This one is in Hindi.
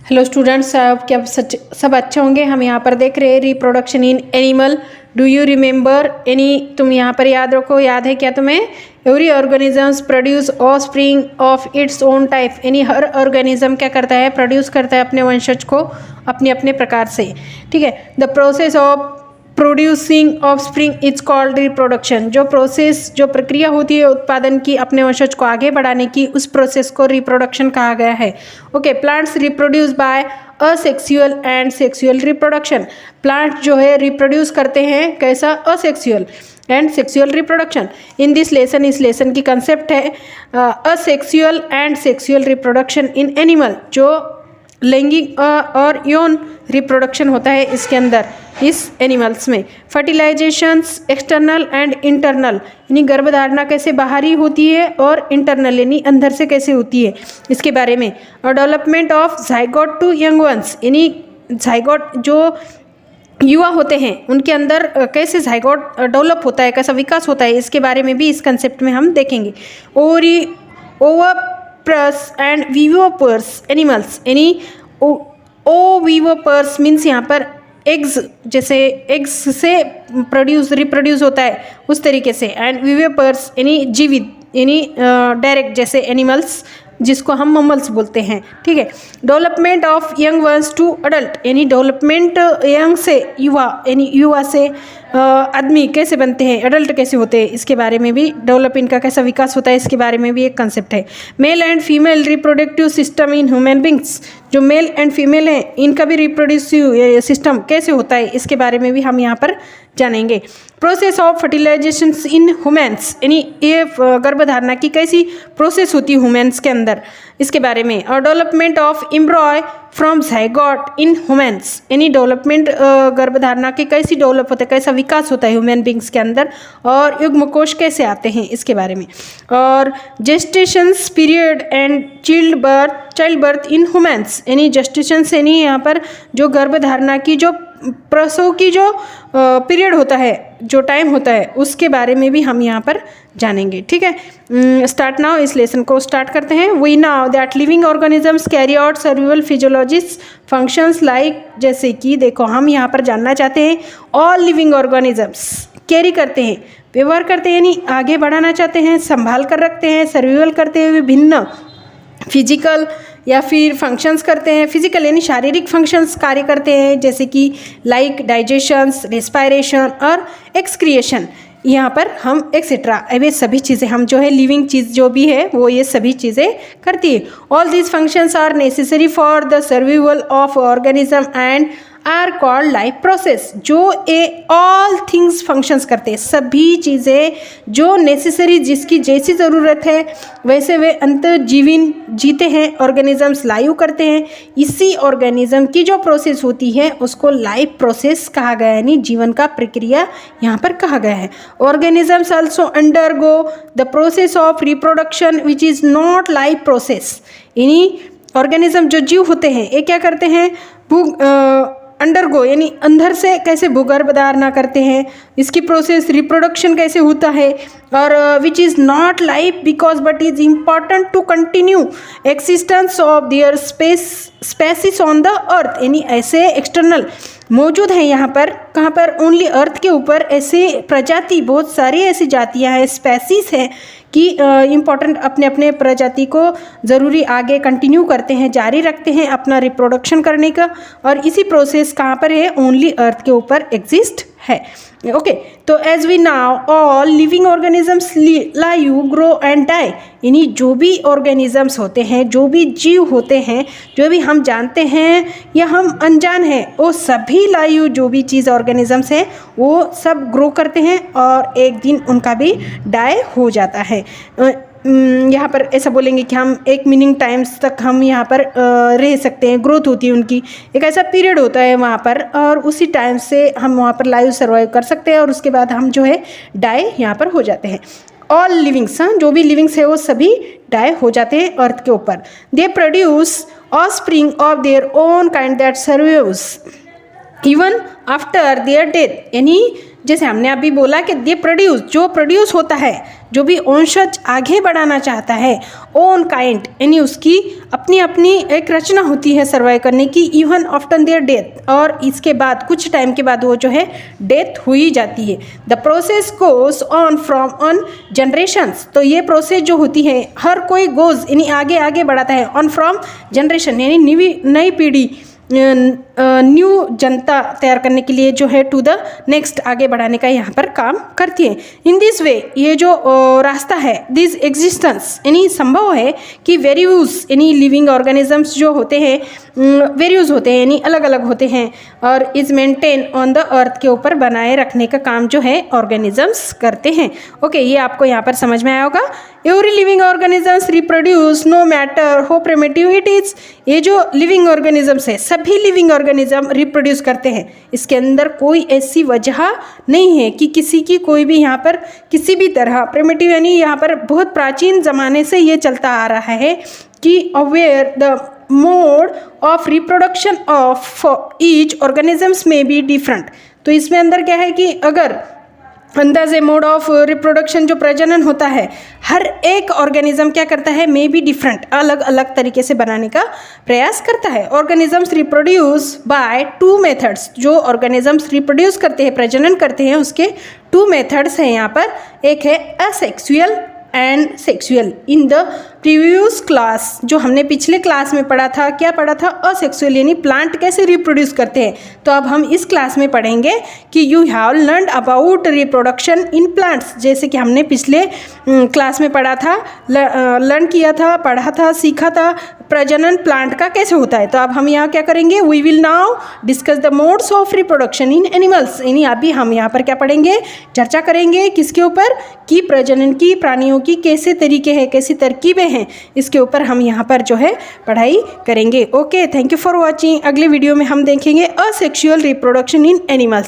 हेलो स्टूडेंट्स, आप क्या सब अच्छे होंगे। हम यहाँ पर देख रहे हैं reproduction in animal. Do you remember any? तुम यहाँ पर याद रखो, याद है क्या तुम्हें? Every organisms produce offspring of its own type. यानी हर ऑर्गेनिज्म क्या करता है? प्रोड्यूस करता है अपने वंशज को अपने अपने प्रकार से। ठीक है। The process of producing offspring is called reproduction. जो प्रोसेस, जो प्रक्रिया होती है उत्पादन की, अपने वंशज को आगे बढ़ाने की, उस प्रोसेस को रिप्रोडक्शन कहा गया है। Okay. Plants reproduce by asexual and sexual reproduction. Plant जो है रिप्रोड्यूस करते हैं कैसा? Asexual and sexual reproduction. In this lesson, इस लेसन की कंसेप्ट है asexual and sexual reproduction in animal. जो लैंगिक और यौन रिप्रोडक्शन होता है इसके अंदर, इस एनिमल्स में। फर्टिलाइजेशंस एक्सटर्नल एंड इंटरनल, यानी गर्भधारणा कैसे बाहरी होती है और इंटरनल यानी अंदर से कैसे होती है, इसके बारे में। और development of zygote to young ones, यानी जाइगोट जो युवा होते हैं उनके अंदर कैसे जाइगोट डेवलप होता है, कैसा विकास होता है, इसके बारे में भी इस कंसेप्ट में हम देखेंगे। ओविविपर्स एंड विविविपर्स एनिमल्स, यानी ओविविपर्स मीन्स यहाँ पर एग्स, जैसे एग्स से रिप्रोड्यूस होता है उस तरीके से। एंड विविविपर्स यानी जीवित, यानी डायरेक्ट, जैसे एनिमल्स जिसको हम ममल्स बोलते हैं। ठीक है। Development of young ones to adult, यानी डेवलपमेंट यंग से युवा, यानी युवा से आदमी कैसे बनते हैं, अडल्ट कैसे होते हैं, इसके बारे में भी, डेवलप इनका कैसा विकास होता है इसके बारे में भी एक कंसेप्ट है। Male and female reproductive system in human beings, जो मेल एंड फीमेल हैं इनका भी रिप्रोडक्टिव सिस्टम कैसे होता है इसके बारे में भी हम यहाँ पर जानेंगे। Process of fertilisation in humans, यानी ये गर्भधारणा की कैसी प्रोसेस होती है ह्यूमन्स के अंदर, इसके बारे में। और development of एम्ब्रॉय from zygote in humans, यानी डेवलपमेंट गर्भधारणा की कैसी डेवलप होता है, कैसा विकास होता है ह्यूमन बींग्स के अंदर, और युग्मकोश कैसे आते हैं इसके बारे में। और gestations period and child birth in humans, यानी जेस्टेशंस यानी यहाँ पर जो गर्भधारणा की जो प्रसव की जो पीरियड होता है, जो टाइम होता है, उसके बारे में भी हम यहाँ पर जानेंगे। ठीक है। स्टार्ट नाउ, इस लेसन को स्टार्ट करते हैं। We now that living organisms carry out survival physiologist functions like, जैसे कि देखो हम यहाँ पर जानना चाहते हैं ऑल लिविंग ऑर्गेनिजम्स कैरी करते हैं, व्यवहार करते हैं, यानी आगे बढ़ाना चाहते हैं, संभाल कर रखते हैं, सर्वाइवल करते हुए विभिन्न फिजिकल या फिर फंक्शंस करते हैं। फिजिकल यानी शारीरिक फंक्शंस कार्य करते हैं, जैसे कि लाइक डाइजेशंस, रेस्पायरेशन और एक्सक्रिएशन। यहाँ पर हम एक्सेट्रा, वे सभी चीज़ें हम जो है लिविंग चीज़ जो भी है वो ये सभी चीज़ें करती है। All these functions are necessary for the survival of organism and are called life process. जो ए ऑल थिंग्स फंक्शंस करते हैं, सभी चीज़ें जो नेसेसरी, जिसकी जैसी ज़रूरत है वैसे वे अंतर्जीवीन जीते हैं, ऑर्गेनिजम्स लाइव करते हैं। इसी ऑर्गेनिज्म की जो प्रोसेस होती है उसको लाइफ प्रोसेस कहा गया है, यानी जीवन का प्रक्रिया यहाँ पर कहा गया है। Organisms also undergo the process of reproduction which is not life process, यानी ऑर्गेनिज्म जो जीव होते हैं ये क्या करते हैं? अंडरगो यानी अंदर से कैसे भूगर्भ धारणा करते हैं, इसकी प्रोसेस रिप्रोडक्शन कैसे होता है। और which is not life because but is important to continue existence of their species on the earth, यानी ऐसे एक्सटर्नल मौजूद हैं यहाँ पर, कहाँ पर? ओनली अर्थ के ऊपर ऐसे प्रजाति, बहुत सारी ऐसी जातियाँ हैं, स्पेसीज हैं कि इम्पॉर्टेंट अपने अपने प्रजाति को ज़रूरी आगे कंटिन्यू करते हैं, जारी रखते हैं अपना रिप्रोडक्शन करने का। और इसी प्रोसेस कहाँ पर है? ओनली अर्थ के ऊपर एग्जिस्ट है। ओके। तो as we now all living organisms live, grow and die, यानी जो भी ऑर्गेनिजम्स होते हैं, जो भी जीव होते हैं, जो भी हम जानते हैं या हम अनजान हैं, वो सभी लाइव जो भी चीज़ ऑर्गेनिजम्स हैं वो सब ग्रो करते हैं और एक दिन उनका भी डाई हो जाता है। यहाँ पर ऐसा बोलेंगे कि हम एक मीनिंग टाइम्स तक हम यहाँ पर रह सकते हैं, ग्रोथ होती है उनकी, एक ऐसा पीरियड होता है वहाँ पर, और उसी टाइम से हम वहाँ पर लाइव सर्वाइव कर सकते हैं और उसके बाद हम जो है डाई यहाँ पर हो जाते हैं। ऑल लिविंग्स, जो भी लिविंग्स है वो सभी डाई हो जाते हैं अर्थ के ऊपर। They produce offspring of their own kind that survives even after their death, यानी जैसे हमने अभी बोला कि दे प्रोड्यूस, जो प्रोड्यूस होता है, जो भी वंशज आगे बढ़ाना चाहता है, ओन काइंड यानी उसकी अपनी अपनी एक रचना होती है सर्वाइव करने की, इवन आफ्टर देयर डेथ, और इसके बाद कुछ टाइम के बाद वो जो है डेथ हुई जाती है। The process goes on from on generations, तो ये प्रोसेस जो होती है हर कोई गोज यानी आगे आगे बढ़ाता है, ऑन फ्रॉम जनरेशन यानी नई पीढ़ी, न्यू जनता तैयार करने के लिए जो है टू द नेक्स्ट आगे बढ़ाने का यहाँ पर काम करती है। इन दिस वे ये जो रास्ता है, दिस एग्जिस्टेंस यानी संभव है कि वेरियस यानी लिविंग ऑर्गेनिजम्स जो होते हैं वेरियस होते हैं यानी अलग अलग होते हैं, और इज मेंटेन ऑन द अर्थ के ऊपर बनाए रखने का काम जो है ऑर्गेनिजम्स करते हैं। ओके, ये आपको यहाँ पर समझ में आया होगा। Every living organisms reproduce no matter how primitive it is, ये जो लिविंग ऑर्गेनिजम्स है सभी लिविंग ऑर्गेनिज्म रिप्रोड्यूस करते हैं, इसके अंदर कोई ऐसी वजह नहीं है कि किसी की कोई भी यहाँ पर किसी भी तरह प्रिमिटिव यानी यहाँ पर बहुत प्राचीन ज़माने से ये चलता आ रहा है कि aware the mode of reproduction of each organisms में बी डिफरेंट। तो इसमें अंदर क्या है कि अगर अंदाजे मोड ऑफ रिप्रोडक्शन जो प्रजनन होता है हर एक ऑर्गेनिज्म क्या करता है, मे बी डिफरेंट, अलग अलग तरीके से बनाने का प्रयास करता है। Organisms reproduce by two methods, जो ऑर्गेनिजम्स रिप्रोड्यूस करते हैं प्रजनन करते हैं उसके टू मेथड्स हैं यहाँ पर, एक है asexual and sexual. In the previous class जो हमने पिछले क्लास में पढ़ा था, क्या पढ़ा था, असेक्सुअल यानी प्लांट कैसे रिप्रोड्यूस करते हैं। तो अब हम इस क्लास में पढ़ेंगे कि you have learned about reproduction in plants, जैसे कि हमने पिछले क्लास में पढ़ा था, लर्न किया था, पढ़ा था, सीखा था प्रजनन प्लांट का कैसे होता है। तो अब हम यहाँ क्या करेंगे, we will now discuss the modes of reproduction in animals, यानी अभी हम यहाँ पर क्या पढ़ेंगे, चर्चा करेंगे किसके ऊपर, कि प्रजनन की प्राणियों की कैसे तरीके हैं, कैसी तरकीबें हैं, इसके ऊपर हम यहाँ पर जो है पढ़ाई करेंगे। Okay, thank you for watching. अगले वीडियो में हम देखेंगे असेक्सुअल रिप्रोडक्शन इन एनिमल्स।